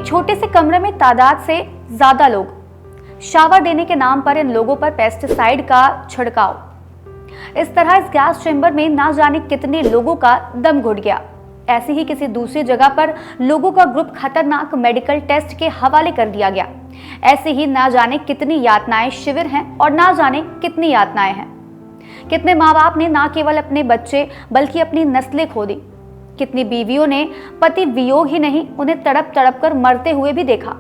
एक छोटे से कमरे में तादाद से ज्यादा लोग, शावर देने के नाम पर इन लोगों पर पेस्टिसाइड का छिड़काव। इस तरह इस गैस चेंबर में ना जाने कितने लोगों का दम घुट गया। ऐसी ही किसी दूसरी जगह पर लोगों का ग्रुप खतरनाक मेडिकल टेस्ट के हवाले कर दिया गया। ऐसे ही ना जाने कितनी यातनाएं शिविर हैं और ना जाने कितनी यातनाएं हैं। कितने माँ बाप ने ना केवल अपने बच्चे बल्कि अपनी नस्लें खो दी। कितनी बीवियों ने पति वियोग ही नहीं, उन्हें तड़प तड़प कर मरते हुए भी देखा।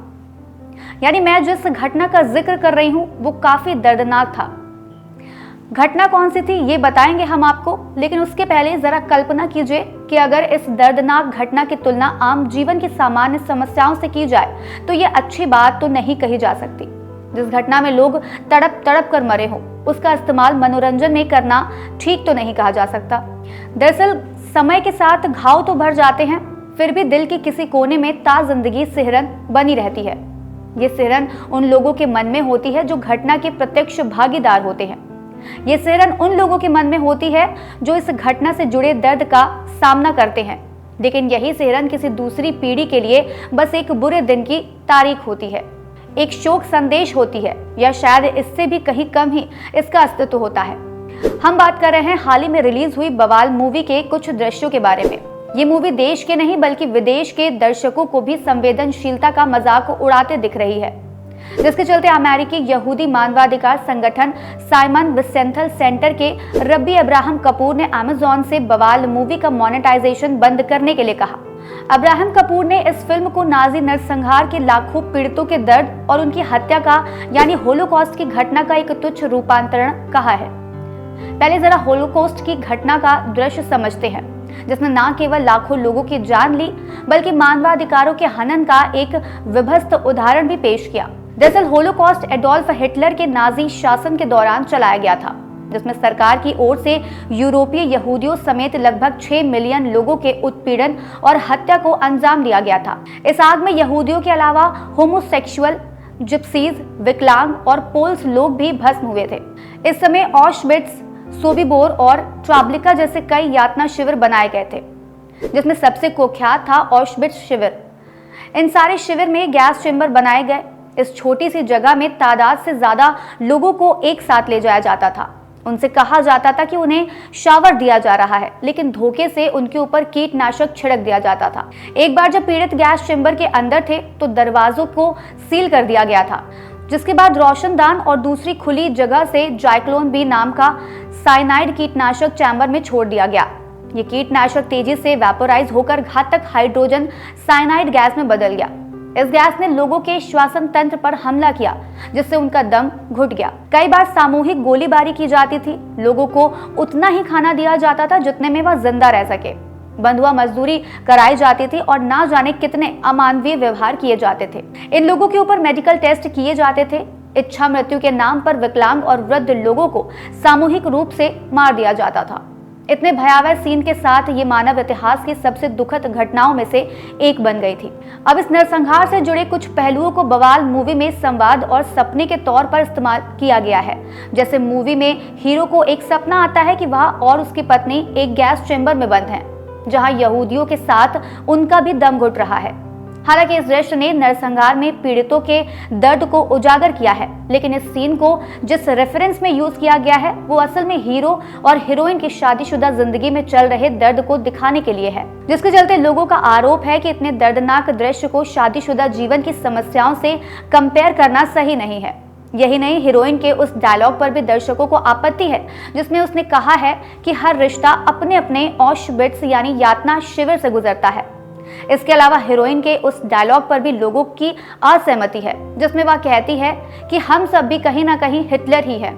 यानी मैं जिस घटना का जिक्र कर रही हूं वो काफी दर्दनाक था। घटना कौन सी थी ये बताएंगे हम आपको, लेकिन उसके पहले जरा कल्पना कीजिए कि अगर इस दर्दनाक घटना की तुलना आम जीवन की सामान्य समस्याओं से की जाए तो ये अच्छी बात तो नहीं कही जा सकती। जिस घटना में लोग तड़प तड़प कर मरे हों, उसका इस्तेमाल मनोरंजन में करना ठीक तो नहीं कहा जा सकता। दरअसल समय के साथ घाव तो भर जाते हैं, फिर भी दिल के किसी कोने में ताज़िंदगी सिहरन बनी रहती है। ये सिहरन उन लोगों के मन में होती है जो घटना के प्रत्यक्ष भागीदार होते हैं। ये सिहरन उन लोगों के मन में होती है जो इस घटना से जुड़े दर्द का सामना करते हैं, लेकिन यही सिहरन किसी दूसरी पीढ़ी के लिए बस एक बुरे दिन की तारीख होती है, एक शोक संदेश होती है, या शायद इससे भी कहीं कम ही इसका अस्तित्व होता है। हम बात कर रहे हैं हाल ही में रिलीज हुई बवाल मूवी के कुछ दृश्यों के बारे में। ये मूवी देश के नहीं बल्कि विदेश के दर्शकों को भी संवेदनशीलता का मजाक उड़ाते दिख रही है, जिसके चलते अमेरिकी यहूदी मानवाधिकार संगठन साइमन विसेंथल सेंटर के रब्बी अब्राहम कपूर ने अमेज़न से बवाल मूवी का मोनेटाइजेशन बंद करने के लिए कहा। अब्राहम कपूर ने इस फिल्म को नाजी नरसंहार के लाखों पीड़ितों के दर्द और उनकी हत्या का यानी होलोकॉस्ट की घटना का एक तुच्छ रूपांतरण कहा है। पहले जरा होलोकॉस्ट की घटना का दृश्य समझते हैं, जिसने न केवल लाखों लोगों की जान ली बल्कि मानवाधिकारों के हनन का एक विभत्स उदाहरण भी पेश किया। दरअसल होलोकॉस्ट एडोल्फ हिटलर के नाजी शासन के दौरान चलाया गया था, जिसमें सरकार की ओर से यूरोपीय यहूदियों समेत लगभग 6 मिलियन लोगों के उत्पीड़न और हत्या को अंजाम दिया गया था। इस आग में यहूदियों के अलावा होमोसेक्सुअल, जिप्सीज, विकलांग और पोल्स लोग भी भस्म हुए थे। इस समय ऑशविट्स, सोबिबोर और ट्राब्लिका जैसे कई यातना शिविर बनाए गए थे, जिसमें सबसे कुख्यात था ऑशविट्स शिविर। इन सारे शिविर में गैस चेंबर बनाए गए। इस छोटी सी जगह में तादाद से ज्यादा लोगों को एक साथ ले जाया जाता था। उनसे कहा जाता था कि उन्हें शावर दिया जा रहा है, लेकिन धोखे से उनके ऊपर कीटनाशक छिड़क दिया जाता था। एक बार जब पीड़ित गैस चेंबर के अंदर थे तो दरवाजों को सील कर दिया गया था, जिसके बाद रोशनदान और दूसरी खुली जगह से जाइक्लोन बी नाम का साइनाइड कीटनाशक चैम्बर में छोड़ दिया गया। ये कीटनाशक तेजी से वेपोराइज होकर घातक हाइड्रोजन साइनाइड गैस में बदल गया। इस गैस ने लोगों के श्वसन तंत्र पर हमला किया, जिससे उनका दम घुट गया। कई बार सामूहिक गोलीबारी की जाती थी। लोगों को उतना ही खाना दिया जाता था जितने में वह जिंदा रह सके। बंधुआ मजदूरी कराई जाती थी और ना जाने कितने अमानवीय व्यवहार किए जाते थे। इन लोगों के ऊपर मेडिकल टेस्ट किए जाते थे। इच्छा मृत्यु के नाम पर विकलांग और वृद्ध लोगों को सामूहिक रूप से मार दिया जाता था। इतने भयावह सीन के साथ ये मानव इतिहास की सबसे दुखद घटनाओं में से एक बन गई थी। अब इस नरसंहार से जुड़े कुछ पहलुओं को बवाल मूवी में संवाद और सपने के तौर पर इस्तेमाल किया गया है। जैसे मूवी में हीरो को एक सपना आता है कि वह और उसकी पत्नी एक गैस चेंबर में बंद हैं, जहां यहूदियों के साथ उनका भी दम घुट रहा है। हालांकि इस दृश्य ने नरसंहार में पीड़ितों के दर्द को उजागर किया है, लेकिन इस सीन को जिस रेफरेंस में यूज किया गया है वो असल में हीरो और हीरोइन की शादीशुदा जिंदगी में चल रहे दर्द को दिखाने के लिए है, जिसके चलते लोगों का आरोप है कि इतने दर्दनाक दृश्य को शादीशुदा जीवन की समस्याओं से कंपेयर करना सही नहीं है। यही नहीं, हीरोइन के उस डायलॉग पर भी दर्शकों को आपत्ति है, जिसमें उसने कहा है कि हर रिश्ता अपने अपने ऑशविट्स यानी यातना शिविर से गुजरता है। इसके अलावा हीरोइन के उस डायलॉग पर भी लोगों की असहमति है, जिसमें वह कहती है कि हम सब भी कहीं ना कहीं हिटलर ही है,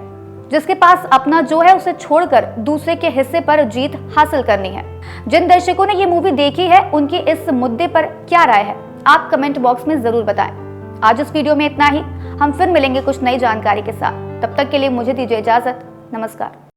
जिसके पास अपना जो है उसे छोड़कर दूसरे के हिस्से पर जीत हासिल करनी है। जिन दर्शकों ने ये मूवी देखी है उनकी इस मुद्दे पर क्या राय है, आप कमेंट बॉक्स में जरूर बताएं। आज इस वीडियो में इतना ही। हम फिर मिलेंगे कुछ नई जानकारी के साथ। तब तक के लिए मुझे दीजिए इजाजत। नमस्कार।